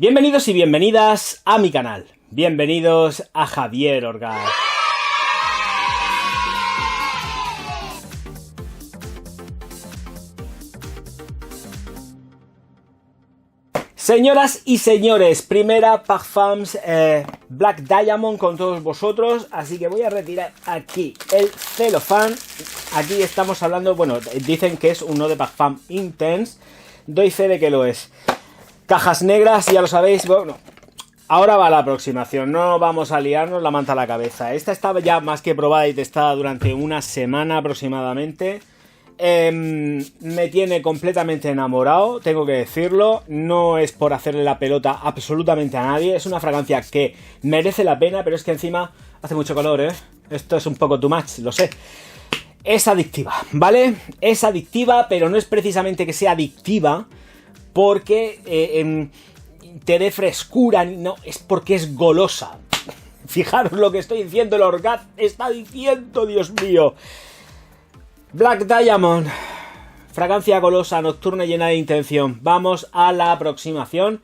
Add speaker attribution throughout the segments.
Speaker 1: Bienvenidos y bienvenidas a mi canal. Bienvenidos a Javier Orgaz. Señoras y señores, primera Parfums Black Diamond con todos vosotros, así que voy a retirar aquí el celofán. Aquí estamos hablando, bueno, dicen que es un Eau de Parfum Intense, doy fe de que lo es. Cajas negras, ya lo sabéis, bueno, ahora va la aproximación, no vamos a liarnos la manta a la cabeza. Esta estaba ya más que probada y testada durante una semana aproximadamente. Me tiene completamente enamorado, tengo que decirlo. No es por hacerle la pelota absolutamente a nadie. Es una fragancia que merece la pena, pero es que encima hace mucho calor, ¿eh? Esto es un poco too much, lo sé. Es adictiva, ¿vale? Es adictiva, pero no es precisamente que sea adictiva porque te dé frescura, no, es porque es golosa. Fijaros lo que estoy diciendo, el Orgaz está diciendo, Dios mío. Black Diamond, fragancia golosa, nocturna, llena de intención. Vamos a la aproximación,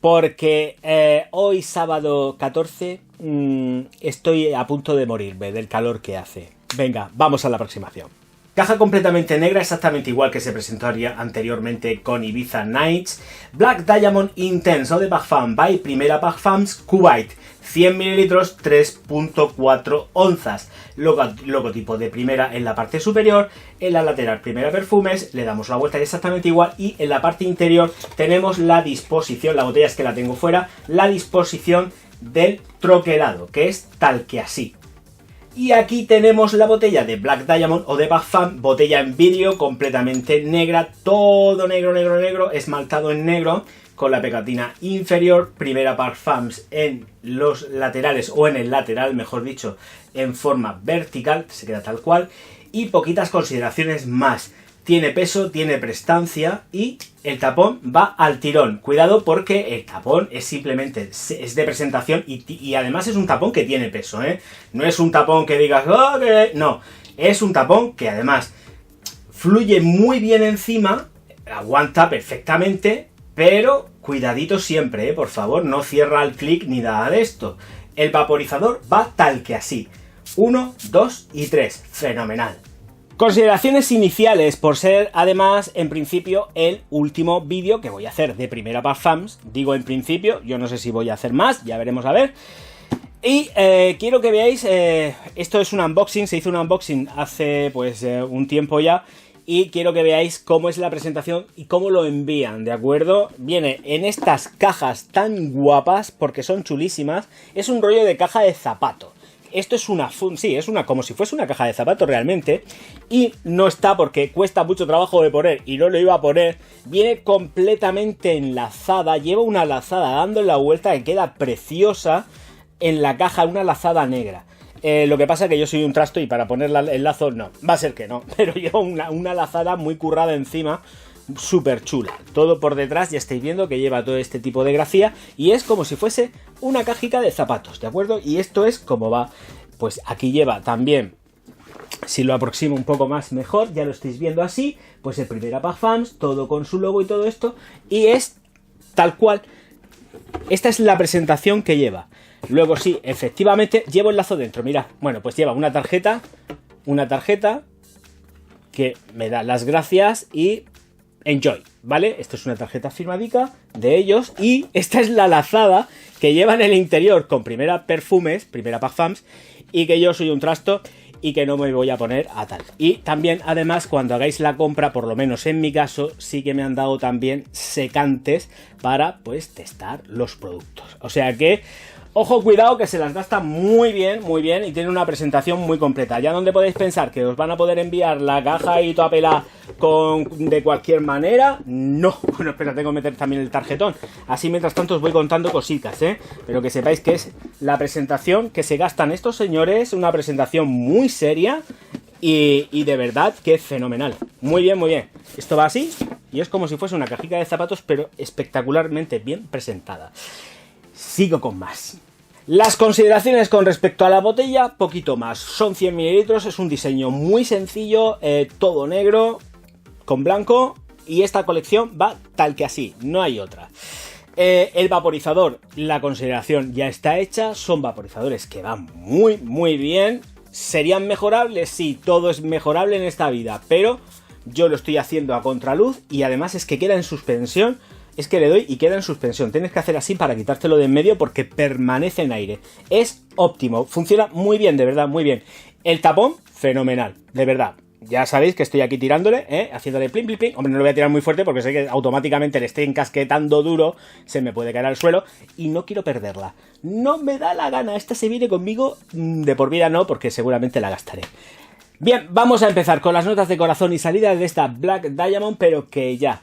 Speaker 1: porque hoy sábado 14 estoy a punto de morirme del calor que hace. Venga, vamos a la aproximación. Caja completamente negra, exactamente igual que se presentó anteriormente con Ibiza Nights. Black Diamond Intense Eau de Parfum by Primera Parfums Kuwait. 100 ml, 3.4 onzas. Logotipo de Primera en la parte superior. En la lateral Primera Perfumes. Le damos la vuelta exactamente igual. Y en la parte interior tenemos la disposición. La botella es que la tengo fuera. La disposición del troquelado, que es tal que así. Y aquí tenemos la botella de Black Diamond Eau de Parfum, botella en vidrio, completamente negra, todo negro, negro, negro, esmaltado en negro, con la pegatina inferior, Primera Parfums en los laterales, o en el lateral, mejor dicho, en forma vertical, se queda tal cual, y poquitas consideraciones más. Tiene peso, tiene prestancia y el tapón va al tirón. Cuidado porque el tapón es simplemente, es de presentación y además es un tapón que tiene peso, ¿eh? No es un tapón que digas, oh, no, es un tapón que además fluye muy bien encima, aguanta perfectamente, pero cuidadito siempre, ¿eh? Por favor, no cierra el clic ni nada de esto. El vaporizador va tal que así. 1, 2 y 3. Fenomenal. Consideraciones iniciales, por ser además en principio el último vídeo que voy a hacer de Primera Parfums. Digo en principio, yo no sé si voy a hacer más, ya veremos a ver. Y quiero que veáis, esto es un unboxing, se hizo un unboxing hace pues un tiempo ya. Y quiero que veáis cómo es la presentación y cómo lo envían, ¿de acuerdo? Viene en estas cajas tan guapas, porque son chulísimas. Es un rollo de caja de zapato. Esto es una sí, es como si fuese una caja de zapatos realmente. Y no está porque cuesta mucho trabajo de poner y no lo iba a poner. Viene completamente enlazada, lleva una lazada dando la vuelta que queda preciosa en la caja, una lazada negra. Lo que pasa es que yo soy un trasto y para poner el lazo no, va a ser que no. Pero lleva una lazada muy currada encima. Súper chula, todo por detrás, ya estáis viendo que lleva todo este tipo de grafía y es como si fuese una cajita de zapatos, ¿de acuerdo? Y esto es como va, pues aquí lleva también, si lo aproximo un poco más mejor, ya lo estáis viendo así, pues el Primera Parfums, todo con su logo y todo esto, y es tal cual, esta es la presentación que lleva. Luego sí, efectivamente, llevo el lazo dentro, mirad, bueno, pues lleva una tarjeta que me da las gracias y enjoy, ¿vale? Esto es una tarjeta firmadica de ellos y esta es la lazada que lleva en el interior con Primera Parfums y que yo soy un trasto y que no me voy a poner a tal. Y también, además, cuando hagáis la compra, por lo menos en mi caso, sí que me han dado también secantes para, pues, testar los productos. O sea que, ojo, cuidado, que se las gasta muy bien y tiene una presentación muy completa. Ya donde podéis pensar que os van a poder enviar la caja y toda pela de cualquier manera, no. Bueno, espera, tengo que meter también el tarjetón. Así mientras tanto os voy contando cositas, ¿eh? Pero que sepáis que es la presentación que se gastan estos señores, una presentación muy seria y de verdad que es fenomenal. Muy bien, muy bien. Esto va así y es como si fuese una cajita de zapatos, pero espectacularmente bien presentada. Sigo con más. Las consideraciones con respecto a la botella, poquito más. Son 100 ml, es un diseño muy sencillo, todo negro con blanco y esta colección va tal que así, no hay otra. El vaporizador, la consideración ya está hecha, son vaporizadores que van muy, muy bien. ¿Serían mejorables? Sí, todo es mejorable en esta vida, pero yo lo estoy haciendo a contraluz y además es que queda en suspensión. Es que le doy y queda en suspensión. Tienes que hacer así para quitártelo de en medio porque permanece en aire. Es óptimo, funciona muy bien, de verdad, muy bien. El tapón, fenomenal, de verdad. Ya sabéis que estoy aquí tirándole, haciéndole plin, plin, plin. Hombre, no lo voy a tirar muy fuerte porque sé que automáticamente le estoy encasquetando duro, se me puede caer al suelo y no quiero perderla. No me da la gana, esta se viene conmigo de por vida no, porque seguramente la gastaré. Bien, vamos a empezar con las notas de corazón y salida de esta Black Diamond, pero que ya,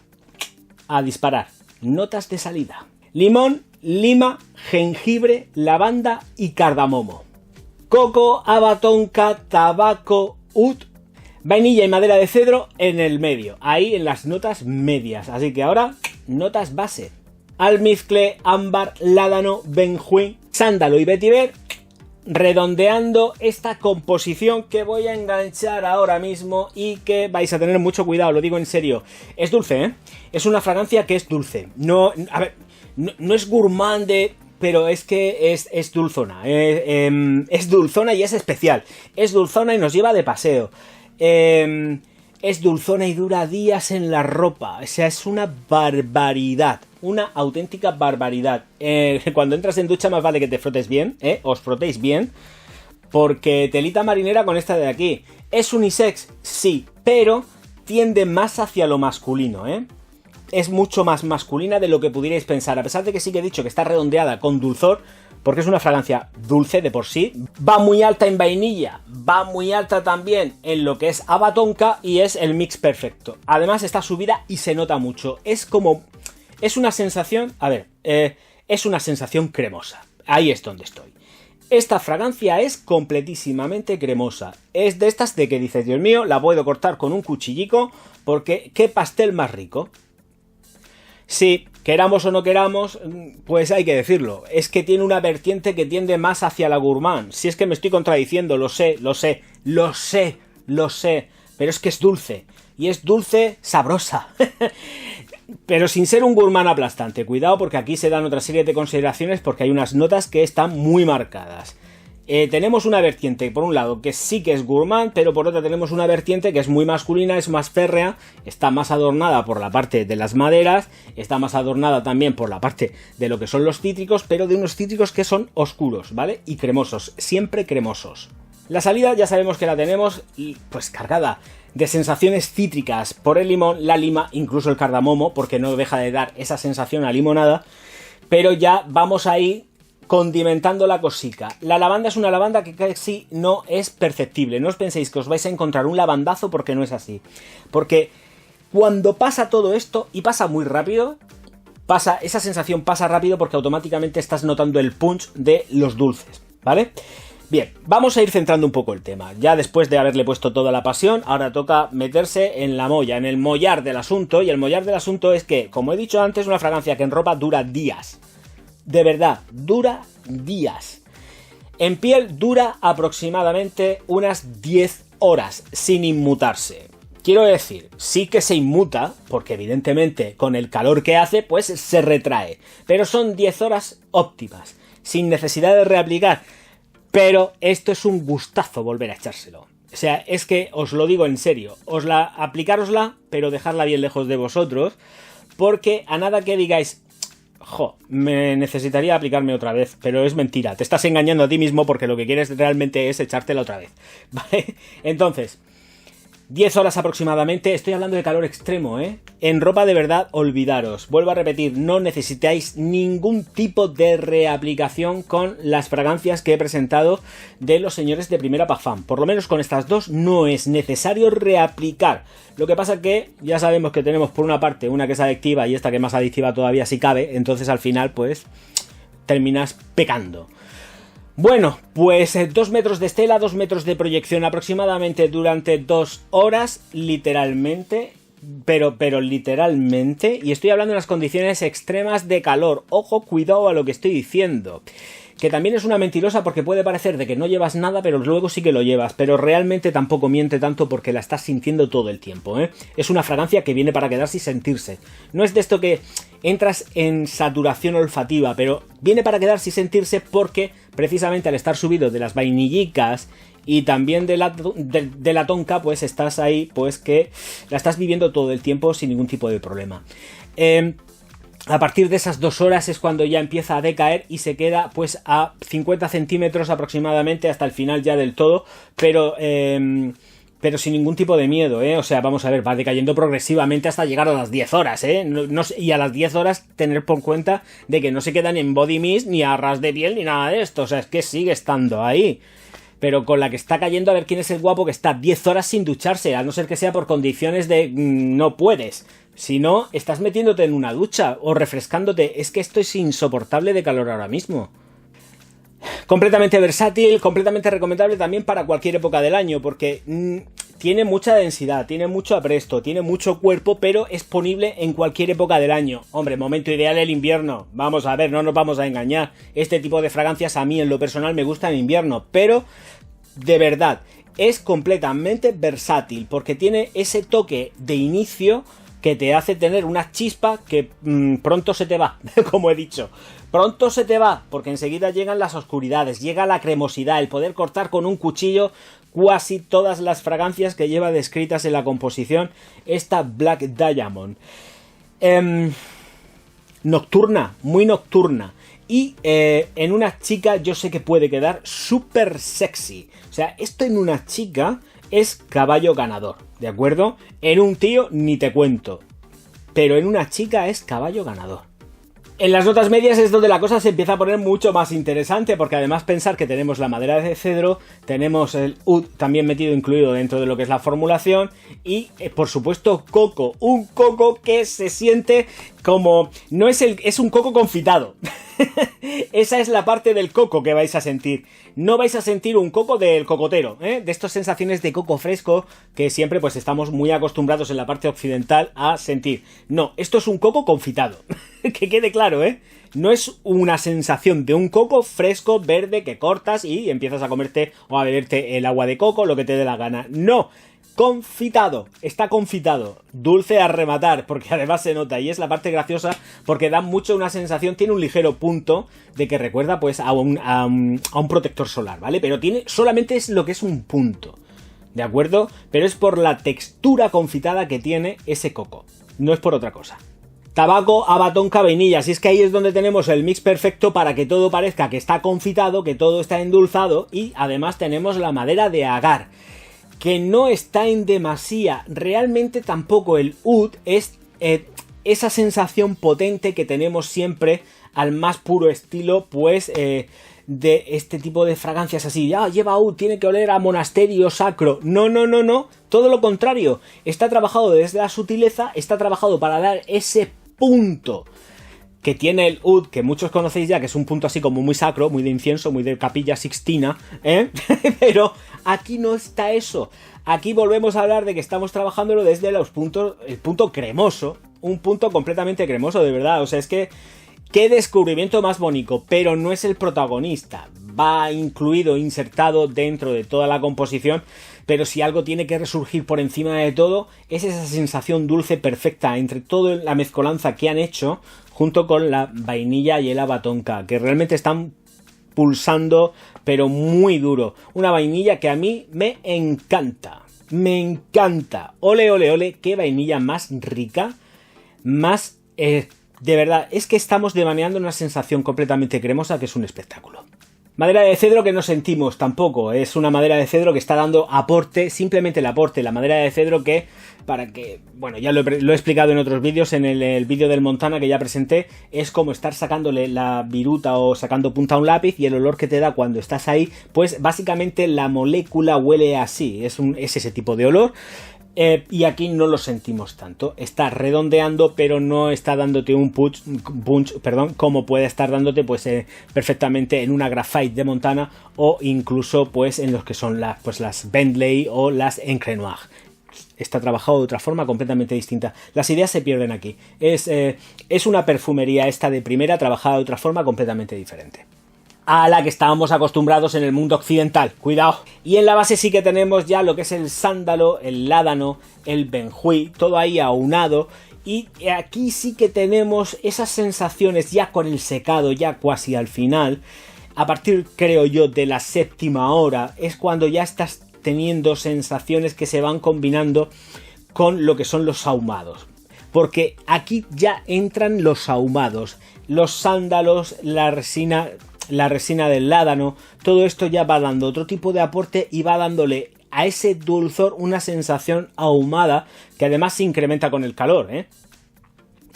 Speaker 1: a disparar. Notas de salida: limón, lima, jengibre, lavanda y cardamomo. Coco, haba tonka, tabaco, oud, vainilla y madera de cedro en el medio. Ahí en las notas medias. Así que ahora, notas base: almizcle, ámbar, ládano, benjuín, sándalo y vetiver. Redondeando esta composición que voy a enganchar ahora mismo y que vais a tener mucho cuidado, lo digo en serio. Es dulce, ¿eh? Es una fragancia que es dulce. No, a ver, no es gourmand pero es que es dulzona. Es dulzona y es especial. Es dulzona y nos lleva de paseo. Es dulzona y dura días en la ropa. O sea, es una barbaridad. Una auténtica barbaridad. Cuando entras en ducha más vale que te frotes bien, os frotéis bien, porque telita marinera con esta de aquí. ¿Es unisex? Sí, pero tiende más hacia lo masculino, Es mucho más masculina de lo que pudierais pensar, a pesar de que sí que he dicho que está redondeada con dulzor, porque es una fragancia dulce de por sí. Va muy alta en vainilla, va muy alta también en lo que es haba tonka y es el mix perfecto. Además está subida y se nota mucho. Es una sensación, es una sensación cremosa. Ahí es donde estoy. Esta fragancia es completísimamente cremosa. Es de estas de que dices, Dios mío, la puedo cortar con un cuchillico porque qué pastel más rico. Sí, queramos o no queramos, pues hay que decirlo. Es que tiene una vertiente que tiende más hacia la gourmand. Si es que me estoy contradiciendo, lo sé. Pero es que es dulce. Y es dulce sabrosa. Pero sin ser un gourmand aplastante. Cuidado porque aquí se dan otra serie de consideraciones porque hay unas notas que están muy marcadas. Tenemos una vertiente, por un lado, que sí que es gourmand, pero por otra tenemos una vertiente que es muy masculina, es más férrea, está más adornada por la parte de las maderas, está más adornada también por la parte de lo que son los cítricos, pero de unos cítricos que son oscuros, ¿vale? Y cremosos, siempre cremosos. La salida ya sabemos que la tenemos, pues cargada de sensaciones cítricas por el limón, la lima, incluso el cardamomo, porque no deja de dar esa sensación a limonada, pero ya vamos ahí condimentando la cosica. La lavanda es una lavanda que casi no es perceptible. No os penséis que os vais a encontrar un lavandazo porque no es así. Porque cuando pasa todo esto, y pasa muy rápido, esa sensación pasa rápido porque automáticamente estás notando el punch de los dulces, ¿vale? Bien, vamos a ir centrando un poco el tema. Ya después de haberle puesto toda la pasión, ahora toca meterse en la molla, en el mollar del asunto. Y el mollar del asunto es que, como he dicho antes, es una fragancia que en ropa dura días. De verdad, dura días. En piel dura aproximadamente unas 10 horas sin inmutarse. Quiero decir, sí que se inmuta, porque evidentemente con el calor que hace, pues se retrae. Pero son 10 horas óptimas, sin necesidad de reaplicar. Pero esto es un gustazo volver a echárselo. O sea, es que os lo digo en serio, aplicárosla, pero dejarla bien lejos de vosotros, porque a nada que digáis, me necesitaría aplicarme otra vez, pero es mentira, te estás engañando a ti mismo porque lo que quieres realmente es echártela otra vez, ¿vale? Entonces, 10 horas aproximadamente, estoy hablando de calor extremo, En ropa de verdad, olvidaros. Vuelvo a repetir, no necesitáis ningún tipo de reaplicación con las fragancias que he presentado de los señores de Primera Parfum. Por lo menos con estas dos no es necesario reaplicar. Lo que pasa que ya sabemos que tenemos por una parte una que es adictiva y esta que es más adictiva todavía si cabe, entonces al final pues terminas pecando. Bueno, pues 2 metros de estela, 2 metros de proyección aproximadamente durante 2 horas, literalmente, pero literalmente, y estoy hablando de las condiciones extremas de calor. Ojo, cuidado a lo que estoy diciendo, que también es una mentirosa porque puede parecer de que no llevas nada, pero luego sí que lo llevas, pero realmente tampoco miente tanto porque la estás sintiendo todo el tiempo, Es una fragancia que viene para quedarse y sentirse. No es de esto que entras en saturación olfativa, pero viene para quedarse y sentirse porque precisamente al estar subido de las vainillicas y también de la tonka, pues estás ahí, pues que la estás viviendo todo el tiempo sin ningún tipo de problema. A partir de esas 2 horas es cuando ya empieza a decaer y se queda pues a 50 centímetros aproximadamente hasta el final ya del todo, pero sin ningún tipo de miedo, ¿eh? O sea, vamos a ver, va decayendo progresivamente hasta llegar a las 10 horas, ¿eh? Y a las 10 horas tener por cuenta de que no se quedan en body mist, ni a ras de piel, ni nada de esto, o sea, es que sigue estando ahí. Pero con la que está cayendo, a ver quién es el guapo que está 10 horas sin ducharse, a no ser que sea por condiciones de no puedes. Si no, estás metiéndote en una ducha o refrescándote. Es que esto es insoportable de calor ahora mismo. Completamente versátil, completamente recomendable también para cualquier época del año, porque tiene mucha densidad, tiene mucho apresto, tiene mucho cuerpo, pero es ponible en cualquier época del año. Hombre, momento ideal el invierno. Vamos a ver, no nos vamos a engañar. Este tipo de fragancias a mí en lo personal me gusta en invierno, pero de verdad es completamente versátil porque tiene ese toque de inicio que te hace tener una chispa que pronto se te va, como he dicho. Pronto se te va, porque enseguida llegan las oscuridades, llega la cremosidad, el poder cortar con un cuchillo casi todas las fragancias que lleva descritas en la composición esta Black Diamond. Nocturna, muy nocturna. Y en una chica yo sé que puede quedar súper sexy. O sea, esto en una chica es caballo ganador, ¿de acuerdo? En un tío ni te cuento. Pero en una chica es caballo ganador. En las notas medias es donde la cosa se empieza a poner mucho más interesante, porque además pensar que tenemos la madera de cedro, tenemos el oud también incluido dentro de lo que es la formulación, y por supuesto coco, un coco que se siente como... es un coco confitado. Esa es la parte del coco que vais a sentir. No vais a sentir un coco del cocotero, de estas sensaciones de coco fresco que siempre pues estamos muy acostumbrados en la parte occidental a sentir. No, esto es un coco confitado. Que quede claro, no es una sensación de un coco fresco, verde, que cortas y empiezas a comerte o a beberte el agua de coco, lo que te dé la gana. No, confitado, está confitado, dulce a rematar, porque además se nota, y es la parte graciosa porque da mucho una sensación, tiene un ligero punto de que recuerda pues a un protector solar, ¿vale? Pero solamente es lo que es un punto, ¿de acuerdo? Pero es por la textura confitada que tiene ese coco, no es por otra cosa. Tabaco, haba tonka, vainilla. Así es que ahí es donde tenemos el mix perfecto para que todo parezca que está confitado, que todo está endulzado, y además tenemos la madera de agar, que no está en demasía. Realmente tampoco el oud es esa sensación potente que tenemos siempre al más puro estilo, pues de este tipo de fragancias así. Ya lleva oud, tiene que oler a monasterio sacro. No, no, no, no. Todo lo contrario. Está trabajado desde la sutileza, está trabajado para dar ese punto que tiene el oud, que muchos conocéis ya, que es un punto así como muy sacro, muy de incienso, muy de capilla sixtina, pero aquí no está eso. Aquí volvemos a hablar de que estamos trabajándolo desde el punto cremoso, un punto completamente cremoso, de verdad. O sea, es que qué descubrimiento más bonito, pero no es el protagonista. Va incluido, insertado dentro de toda la composición, pero si algo tiene que resurgir por encima de todo, es esa sensación dulce perfecta entre toda la mezcolanza que han hecho junto con la vainilla y el haba tonka, que realmente están pulsando, pero muy duro. Una vainilla que a mí me encanta. Me encanta. Ole, ole, ole, qué vainilla más rica, más... de verdad, es que estamos devaneando una sensación completamente cremosa que es un espectáculo. Madera de cedro que no sentimos tampoco, es una madera de cedro que está dando aporte, simplemente el aporte, la madera de cedro que, para que, bueno, ya lo he explicado en otros vídeos, en el vídeo del Montana que ya presenté, es como estar sacándole la viruta o sacando punta a un lápiz y el olor que te da cuando estás ahí, pues básicamente la molécula huele así, es ese tipo de olor. Y aquí no lo sentimos tanto, está redondeando pero no está dándote un punch, como puede estar dándote pues perfectamente en una Graphite de Montana o incluso pues en los que son las Bentley o las Encre Noir. Está trabajado de otra forma completamente distinta. Las ideas se pierden aquí. Es una perfumería esta de primera trabajada de otra forma completamente diferente a la que estábamos acostumbrados en el mundo occidental, cuidado. Y en la base sí que tenemos ya lo que es el sándalo, el ládano, el benjuí, todo ahí aunado Y aquí sí que tenemos esas sensaciones ya con el secado, ya casi al final. A partir, creo yo, de la 7ª hora es cuando ya estás teniendo sensaciones que se van combinando con lo que son los ahumados. Porque aquí ya entran los ahumados, los sándalos, la resina del ládano, todo esto ya va dando otro tipo de aporte y va dándole a ese dulzor una sensación ahumada que además se incrementa con el calor, ¿eh?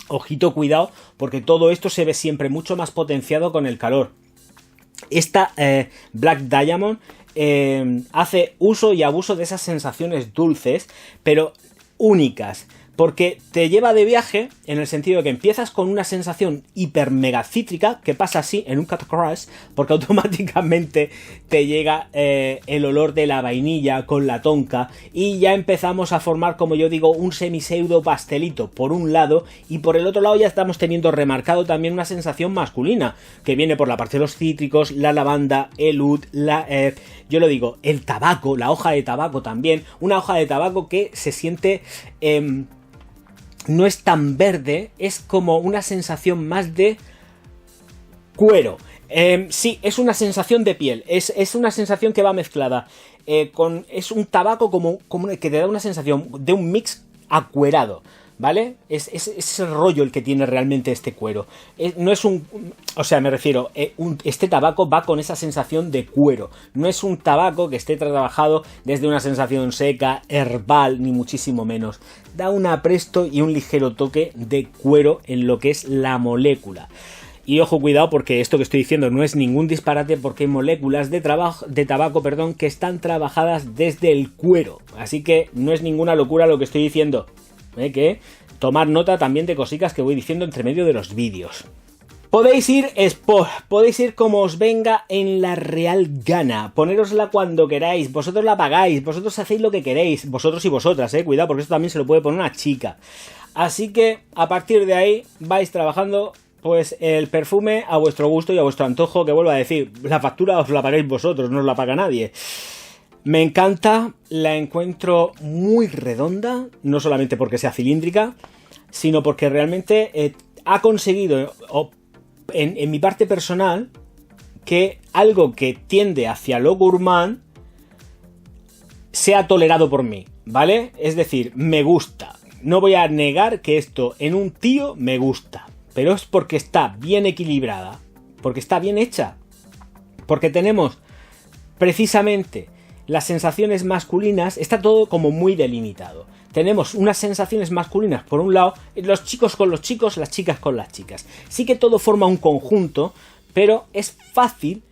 Speaker 1: Ojito, cuidado, porque todo esto se ve siempre mucho más potenciado con el calor. Esta Black Diamond hace uso y abuso de esas sensaciones dulces, pero únicas, porque te lleva de viaje en el sentido de que empiezas con una sensación hiper mega cítrica, que pasa así en un cut crush, porque automáticamente te llega el olor de la vainilla con la tonka, y ya empezamos a formar, como yo digo, un semi-pseudo pastelito por un lado, y por el otro lado ya estamos teniendo remarcado también una sensación masculina, que viene por la parte de los cítricos, la lavanda, el oud, yo lo digo, el tabaco, la hoja de tabaco también, una hoja de tabaco que se siente... no es tan verde, es como una sensación más de cuero. Sí, es una sensación de piel, es una sensación que va mezclada es un tabaco como que te da una sensación de un mix acuerado, ¿vale? Es ese rollo el que tiene realmente este cuero. No es un... O sea, me refiero, este tabaco va con esa sensación de cuero. No es un tabaco que esté trabajado desde una sensación seca, herbal, ni muchísimo menos. Da un apresto y un ligero toque de cuero en lo que es la molécula. Y ojo, cuidado, porque esto que estoy diciendo no es ningún disparate, porque hay moléculas de tabaco, que están trabajadas desde el cuero. Así que no es ninguna locura lo que estoy diciendo. Que tomar nota también de cositas que voy diciendo entre medio de los vídeos. Podéis ir como os venga en la real gana, ponérosla cuando queráis, vosotros la pagáis, vosotros hacéis lo que queréis, vosotros y vosotras, cuidado, porque esto también se lo puede poner una chica. Así que a partir de ahí vais trabajando pues el perfume a vuestro gusto y a vuestro antojo, que vuelvo a decir, la factura os la pagáis vosotros, no os la paga nadie. Me encanta, la encuentro muy redonda, no solamente porque sea cilíndrica, sino porque realmente ha conseguido, en mi parte personal, que algo que tiende hacia lo gourmand sea tolerado por mí, ¿vale? Es decir, me gusta. No voy a negar que esto en un tío me gusta, pero es porque está bien equilibrada, porque está bien hecha, porque tenemos precisamente las sensaciones masculinas, está todo como muy delimitado. Tenemos unas sensaciones masculinas por un lado, los chicos con los chicos, las chicas con las chicas. Sí que todo forma un conjunto, pero es fácil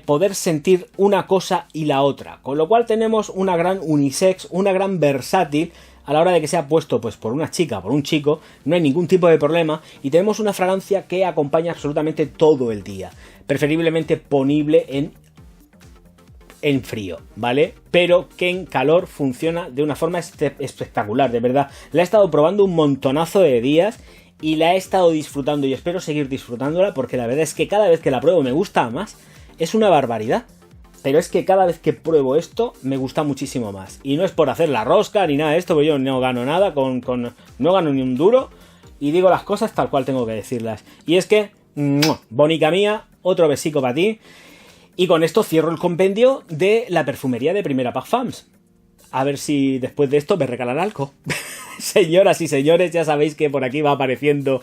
Speaker 1: poder sentir una cosa y la otra. Con lo cual tenemos una gran unisex, una gran versátil. A la hora de que sea puesto pues por una chica, por un chico, no hay ningún tipo de problema, y tenemos una fragancia que acompaña absolutamente todo el día. Preferiblemente ponible en frío, ¿vale? Pero que en calor funciona de una forma espectacular, de verdad. La he estado probando un montonazo de días y la he estado disfrutando y espero seguir disfrutándola, porque la verdad es que cada vez que la pruebo me gusta más. Es una barbaridad, pero es que cada vez que pruebo esto me gusta muchísimo más. Y no es por hacer la rosca ni nada de esto, porque yo no gano nada, no gano ni un duro, y digo las cosas tal cual tengo que decirlas. Y es que, bonica mía, otro besico para ti. Y con esto cierro el compendio de la perfumería de Primera Parfums. A ver si después de esto me regalan algo. Señoras y señores, ya sabéis que por aquí va apareciendo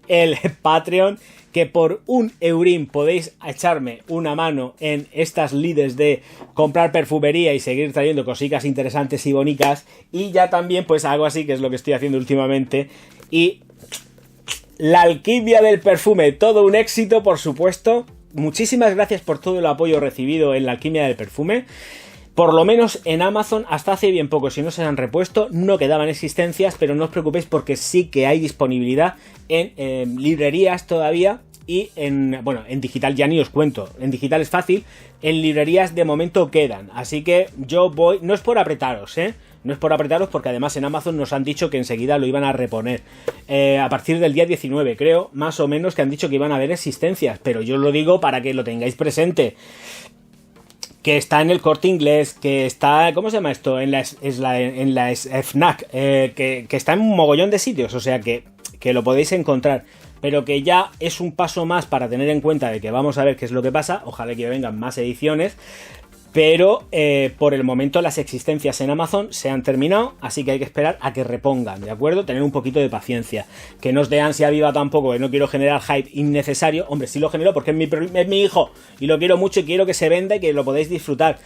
Speaker 1: el Patreon, que por €1 podéis echarme una mano en estas lides de comprar perfumería y seguir trayendo cositas interesantes y bonitas. Y ya también pues hago así, que es lo que estoy haciendo últimamente. Y la alquimia del perfume, todo un éxito, por supuesto. Muchísimas gracias por todo el apoyo recibido en la alquimia del perfume. Por lo menos en Amazon, hasta hace bien poco, si no se han repuesto, no quedaban existencias, pero no os preocupéis porque sí que hay disponibilidad en librerías todavía, y en digital ya ni os cuento. En digital es fácil, en librerías de momento quedan, así que yo voy, no es por apretaros, no es por apretaros, porque además en Amazon nos han dicho que enseguida lo iban a reponer. A partir del día 19, creo, más o menos, que han dicho que iban a haber existencias, pero yo lo digo para que lo tengáis presente. que está en el Corte Inglés, que está, ¿cómo se llama esto? En la FNAC, que está en un mogollón de sitios, o sea que lo podéis encontrar, pero que ya es un paso más para tener en cuenta de que vamos a ver qué es lo que pasa, ojalá que vengan más ediciones, pero por el momento las existencias en Amazon se han terminado, así que hay que esperar a que repongan, ¿de acuerdo? Tener un poquito de paciencia, que no os dé ansia viva tampoco, que no quiero generar hype innecesario, hombre, sí lo genero porque es mi hijo, y lo quiero mucho y quiero que se venda y que lo podáis disfrutar.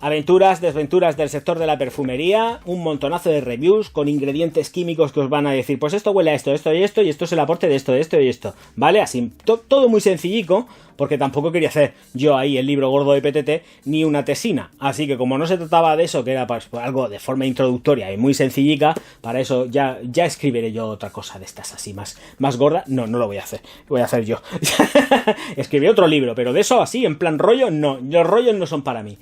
Speaker 1: Aventuras, desventuras del sector de la perfumería, un montonazo de reviews con ingredientes químicos que os van a decir, pues esto huele a esto, esto y esto, y esto es el aporte de esto y esto, ¿vale? Así, todo muy sencillico, porque tampoco quería hacer yo ahí el libro gordo de PTT ni una tesina, así que como no se trataba de eso, que era pues, algo de forma introductoria y muy sencillica, para eso ya escribiré yo otra cosa de estas así más gorda, no lo voy a hacer, voy a hacer yo. Escribiré otro libro, pero de eso así, en plan rollo, no, los rollos no son para mí.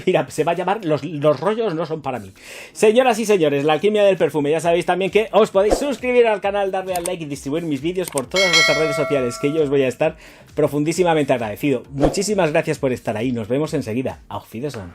Speaker 1: Mira, se va a llamar los rollos no son para mí. Señoras y señores, la alquimia del perfume, ya sabéis también que os podéis suscribir al canal, darle al like y distribuir mis vídeos por todas vuestras redes sociales, que yo os voy a estar profundísimamente agradecido. Muchísimas gracias por estar ahí, nos vemos enseguida. Auf Wiedersehen.